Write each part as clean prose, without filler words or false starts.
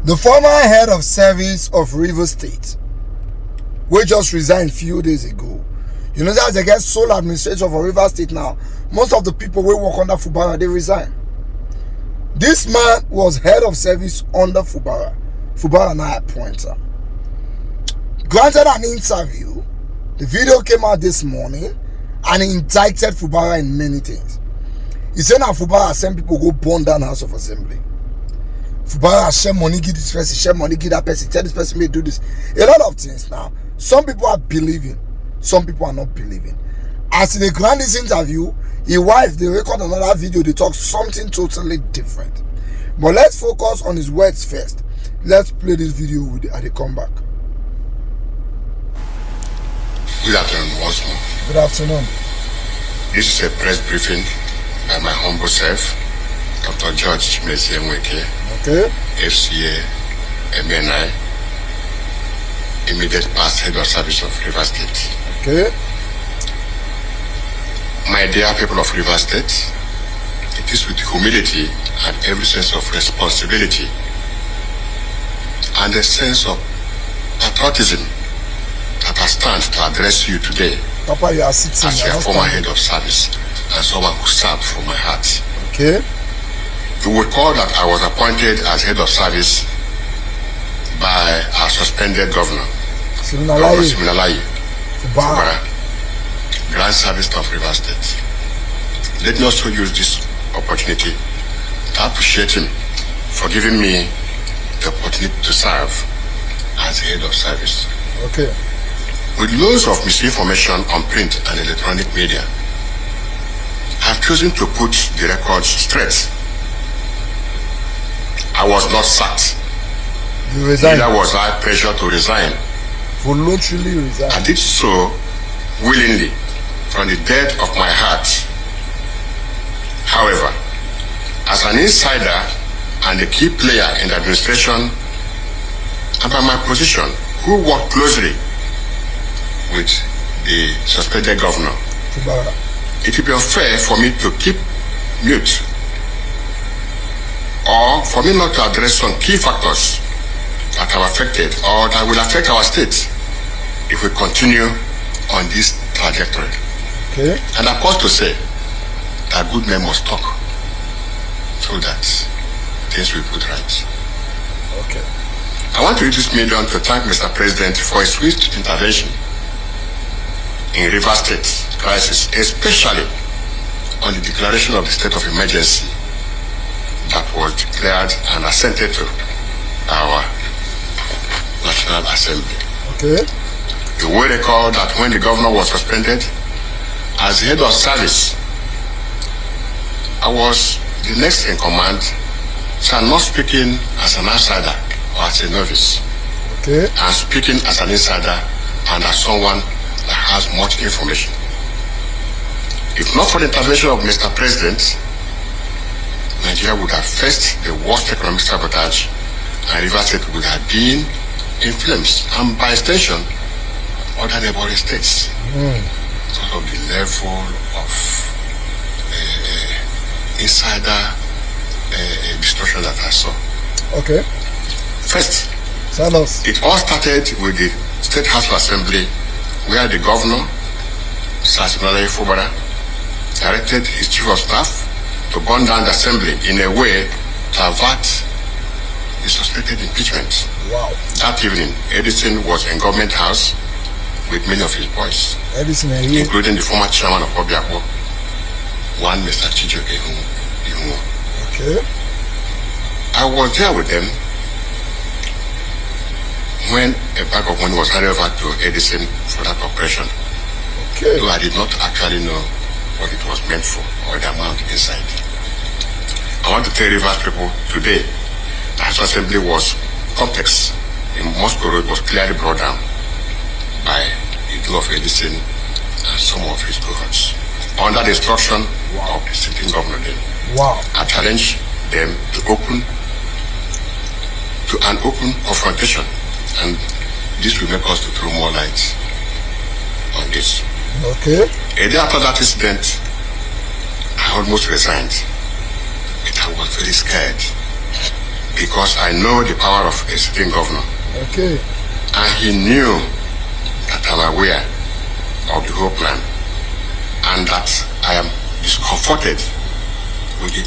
The former head of service of Rivers State, we just resigned a few days ago. You know that they get sole administrator for Rivers State now. Most of the people who work under Fubara, they resign. This man was head of service under Fubara. Fubara now appointed. Granted an interview, the video came out this morning and he indicted Fubara in many things. He said that Fubara sent people go burn down House of Assembly. Fubara share money, give this person, share money, give that person, tell this person may do this. A lot of things now. Some people are believing, some people are not believing. As they grant this interview, his wife, they record another video, they talk something totally different. But let's focus on his words first. Let's play this video at the comeback. Good afternoon once more. Good afternoon. This is a press briefing by my humble self, Dr. George Chimese-Nweke, Okay. FCA, MNI, immediate past head of service of Rivers State. Okay. My dear people of Rivers State, it is with humility and every sense of responsibility and a sense of patriotism that I stand to address you today Papa, you are sitting as your former head of service and someone who served from my heart. Okay. You would recall that I was appointed as head of service by our suspended governor, Governor Siminalayi Fubara, Grand Service of Rivers State. Let me also use this opportunity to appreciate him for giving me the opportunity to serve as head of service. Okay. With loads of misinformation on print and electronic media, I've chosen to put the records straight. I was not sacked. You resigned. Neither was I pressured to resign. Voluntarily resigned. I did so willingly from the depth of my heart. However, as an insider and a key player in the administration, and by my position, who worked closely with the suspended governor, Fubara. it would be unfair for me to keep mute or for me not to address some key factors that have affected or that will affect our state if we continue on this trajectory. Okay. And of course to say that good men must talk so that things will be put right. Okay. I want to use this medium to thank Mr. President for his swift intervention in Rivers State crisis, especially on the declaration of the state of emergency that was declared and assented to our National Assembly. Okay. You will recall that when the governor was suspended, as head of service, I was the next in command, so I'm not speaking as an outsider or as a novice. Okay. I'm speaking as an insider and as someone that has much information. If not for the intervention of Mr. President, Nigeria would have faced the worst economic sabotage and Rivers State would have been in flames, and by extension, other neighboring states, because of the level of insider distortion that I saw. Okay. First, Sanos. it all started with the State House of Assembly, where the governor, Sir Siminalayi Fubara, directed his chief of staff to burn down the assembly in a way to avert the suspected impeachment. Wow. That evening, Edison was in government house with many of his boys, Edison here. including the former chairman of Obiakpo, one Mr. Chijoke Ihumo. Okay. I was there with them when a bag of money was handed over to Edison for that operation. Okay. Though I did not actually know what it was meant for or the amount inside. I want to tell Rivers people today, the House Assembly was complex. In Moscow, it was clearly brought down by the do of Edison and some of his cohorts under the instruction of the sitting governor then. Wow. I challenged them to an open confrontation, and this will make us to throw more light on this. Okay. A day after that incident, I almost resigned. But I was very scared because I know the power of a sitting governor. Okay. And he knew that I'm aware of the whole plan and that I am discomforted with the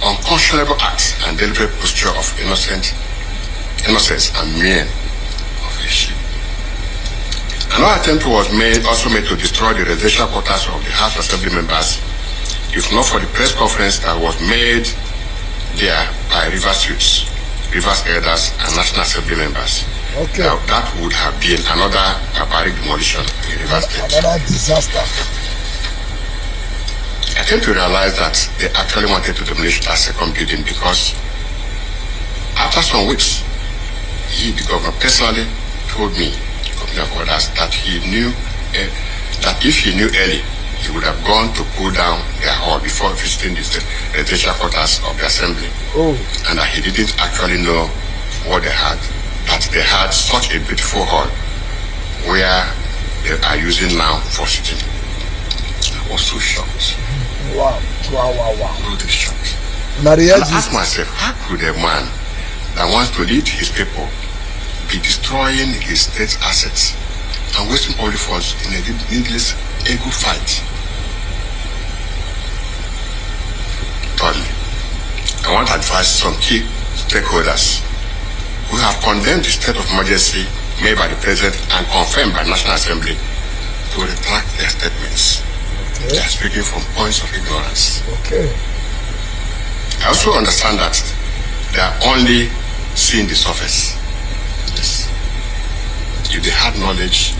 unconscionable acts and deliberate posture of innocence and mien of a sheep. Another attempt was also made to destroy the residential quarters of the House Assembly members, if not for the press conference that was made there by Rivers youths, Rivers elders, and National Assembly members. Okay. Now, that would have been another barbaric demolition in Rivers State. Another disaster. I came to realize that they actually wanted to demolish that second building because after some weeks, the governor personally told me, the of others, that he knew that if he knew early, he would have gone to pull down their hall before visiting the residential quarters of the assembly. Oh. And that he didn't actually know what they had, that they had such a beautiful hall where they are using now for sitting. I was so shocked. Wow. Really shocked. Now and I asked myself, how could a man that wants to lead his people be destroying his state's assets and wasting all the funds in a needless ego fight? Thirdly, I want to advise some key stakeholders who have condemned the state of emergency made by the president and confirmed by the National Assembly to retract their statements. Okay. They are speaking from points of ignorance. Okay. I also understand that they are only seeing the surface. Yes. If they had knowledge,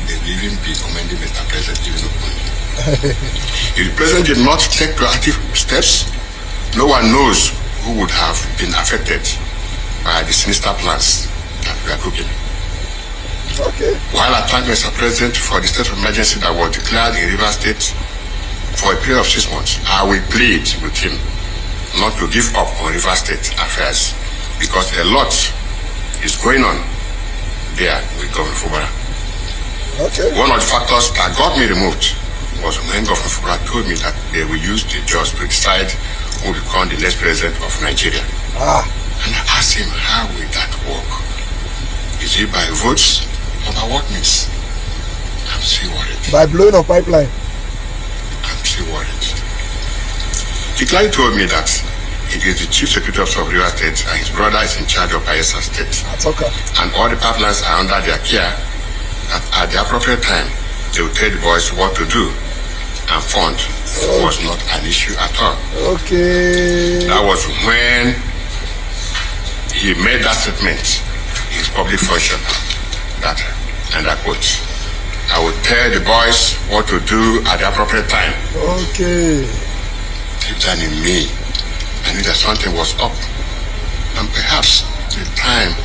they would even be commending Mr. President even openly. If the president did not take proactive steps, no one knows who would have been affected by the sinister plans that we are cooking. Okay. While I thank Mr. President for the state of emergency that was declared in Rivers State for a period of 6 months, I will plead with him not to give up on Rivers State affairs because a lot is going on there with Governor Fubara. Okay. One of the factors that got me removed was when Governor Fubara told me that they will use the judge to decide who will become the next president of Nigeria. And I asked him, how will that work? Is it by votes or by what means? I'm still worried. By blowing a pipeline. I'm still worried. He clearly told me that he is the chief secretary of Rivers State and his brother is in charge of Bayelsa State. That's okay. And all the pipelines are under their care. That at the appropriate time, they will tell the boys what to do. And fund was not an issue at all. Okay. That was when he made that statement in his public function that, and I quote, I will tell the boys what to do at the appropriate time. Okay. Deep down in me, I knew that something was up. And perhaps the time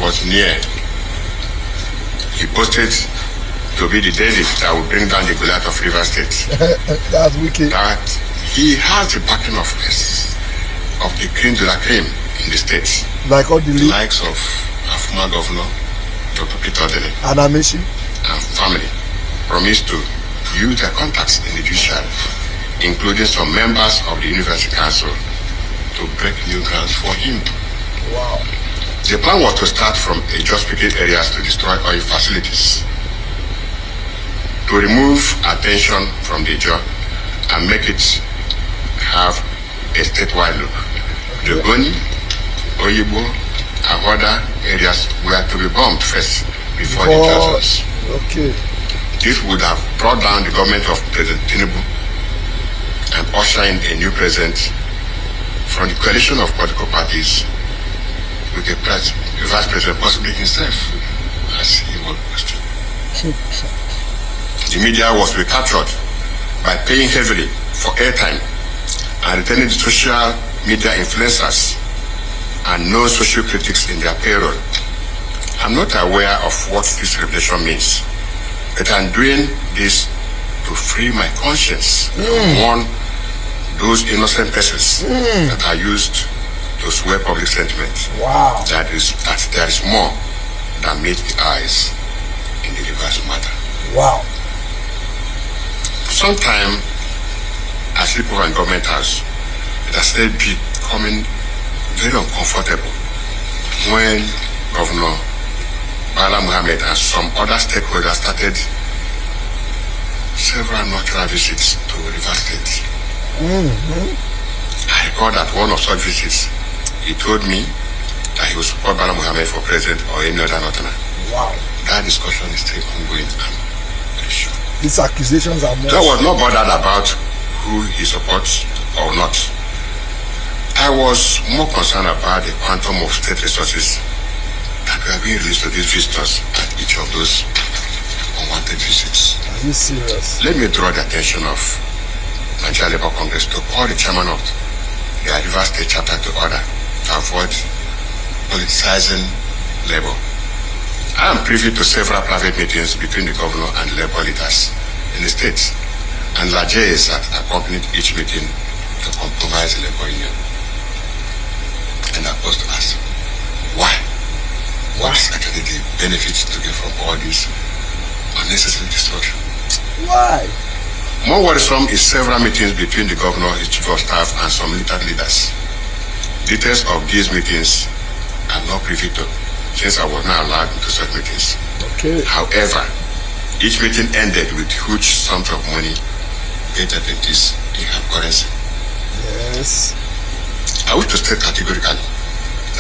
was near. He posted to be the David that will bring down the Goliath of Rivers State. That's wicked. That he has the backing of the cream de la cream in the States. Like all the likes of former Governor Dr. Peter Dele and Amishi and family promised to use their contacts in the judiciary, including some members of the University Council, to break new grounds for him. Wow. The plan was to start from just-picking areas to destroy oil facilities, to remove attention from the job and make it have a statewide look. The Goni, Oyibo, and other areas were to be bombed first before the Johnson. Okay. This would have brought down the government of President Tinubu and usher in a new president from the coalition of political parties with the vice president, possibly himself, as he was questioned. The media was recaptured by paying heavily for airtime and retaining the social media influencers and known social critics in their payroll. I'm not aware of what this revelation means, but I'm doing this to free my conscience and warn those innocent persons that are used to sway public sentiment. Wow. That there is more than meets the eyes in the Rivers matter. Wow. Sometime I sleep over in government house. It has started becoming very uncomfortable when Governor Bala Mohammed and some other stakeholders started several natural visits to River State. I recall that one of such visits, he told me that he would support Bala Mohammed for president or any other northerner. Wow. That discussion is still ongoing, I'm very sure. These accusations are more. I was not bothered about who he supports or not. I was more concerned about the quantum of state resources that were being released to these visitors at each of those unwanted visits. Are you serious? Let me draw the attention of Nigeria Labour Congress to call the chairman of the River State chapter to order to avoid politicizing labor. I am privy to several private meetings between the governor and labor leaders in the states, and largesse that accompanied each meeting to compromise the labor union. And I was to ask, why? What is actually the benefits to get from all this unnecessary destruction? Why? More worrisome is several meetings between the governor, his chief of staff, and some militant leaders. Details of these meetings are not privy to, since I was not allowed into such meetings. Okay. However, each meeting ended with huge sums of money paid at this in hard currency. Yes. I wish to state categorically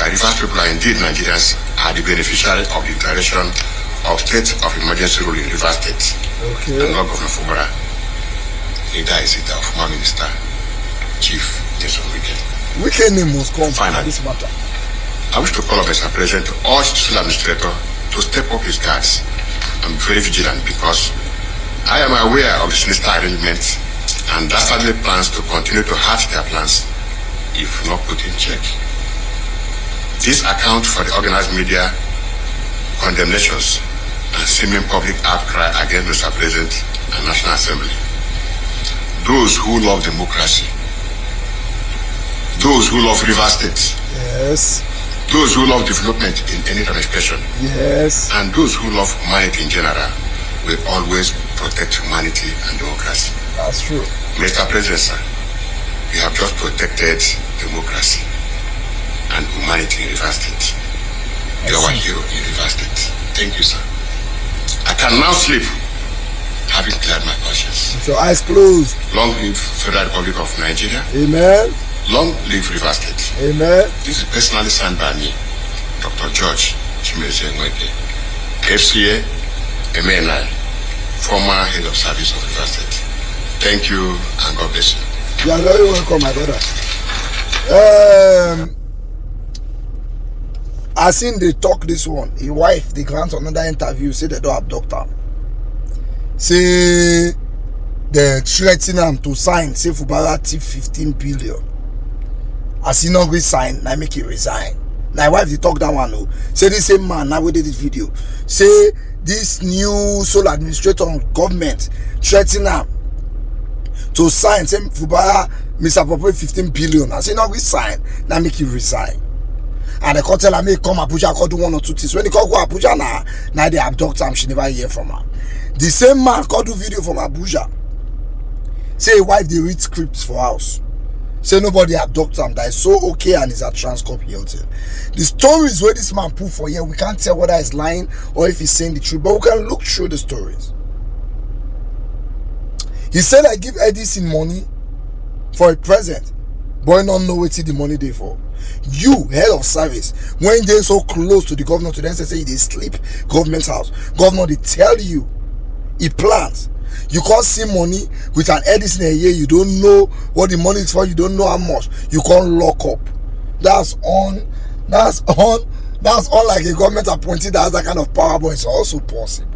that Rivers people are indeed Nigerians are the beneficiary of the declaration of state of emergency rule in Rivers State. Okay. And not Governor Fubara. Neither is it our former minister, Chief Jason Wike. Wike name must come for Finally, this matter. I wish to call up Mr. President to urge the school administrator to step up his guards and be very vigilant, because I am aware of the sinister arrangements and dastardly plans to continue to hatch their plans if not put in check. This accounts for the organized media condemnations and seeming public outcry against Mr. President and National Assembly. Those who love democracy, those who love River State, Yes. those who love development in any ramification, Yes. and those who love humanity in general will always protect humanity and democracy. That's true. Mr. President, sir, you have just protected democracy and humanity in River State. You are our hero in River State. Thank you, sir. I can now sleep, having cleared my conscience. With your eyes closed. Long live Federal Republic of Nigeria. Amen. Long live River State. Amen. This is personally signed by me, Dr. George Chimeze Nweke, FCA, MNI, former head of service of River State. Thank you and God bless you. You are very welcome, my brother. I seen they talk this one. His wife, they grant another interview, say they don't abduct her. Say they threaten him to sign, say Fubara tip 15 billion. As he not resign, now make it resign. Now wife they talk that one. Oh. Say this same man, now we did this video. Say this new sole administrator of government threaten him to sign, say Fubara misappropriate 15 billion. As he not resign, now make it resign. And they can't tell her, come Abuja, go do one or two things. When they call go Abuja, now they abduct her, she never hear from her. The same man called do video from Abuja. Say wife they read scripts for house. Say nobody abduct him, that is so okay and is at Transcorp Hilton. The stories where this man put for here, we can't tell whether he's lying or if he's saying the truth, but we can look through the stories. He said I give Edison money for a present, but I don't know what the money they for. You, head of service, when they're so close to the governor, to them say they sleep government house. Governor, they tell you he plans. You can't see money with an Edison a year. You don't know what the money is for. You don't know how much. You can't lock up. That's on like a government appointee that has that kind of power, but it's also possible.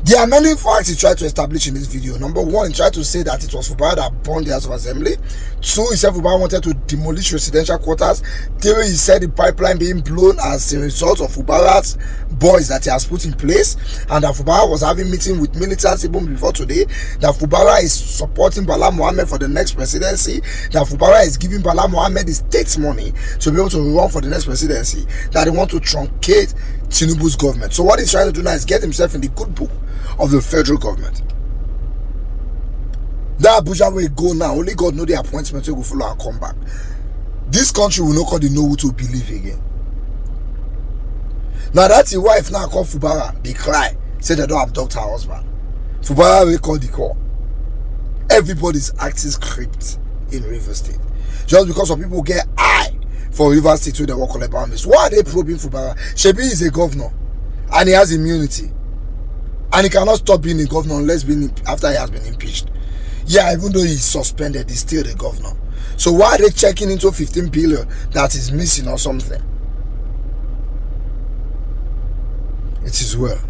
There are many facts he tried to establish in this video. Number one, he tried to say that it was Fubara that burned the House of Assembly. Two, he said Fubara wanted to demolish residential quarters. Three, he said the pipeline being blown as a result of Fubara's boys that he has put in place, and that Fubara was having meeting with militants even before today, that Fubara is supporting Bala Mohammed for the next presidency, that Fubara is giving Bala Mohammed the state's money to be able to run for the next presidency, that they want to truncate Tinubu's government. So what he's trying to do now is get himself in the good book of the federal government. That Abuja where he go now, only God know the appointment will go follow and come back. this country will not call the know who to believe again. Now that's his wife now called Fubara. They cry, say they don't abduct her husband. Fubara will call the call. Everybody's acting script in River State. Just because some people get high for River State where they work on the boundaries. Why are they probing Fubara? Shebi is a governor and he has immunity. And he cannot stop being a governor unless after he has been impeached. Yeah, even though he's suspended, he's still the governor. So why are they checking into 15 billion that is missing or something? It is well.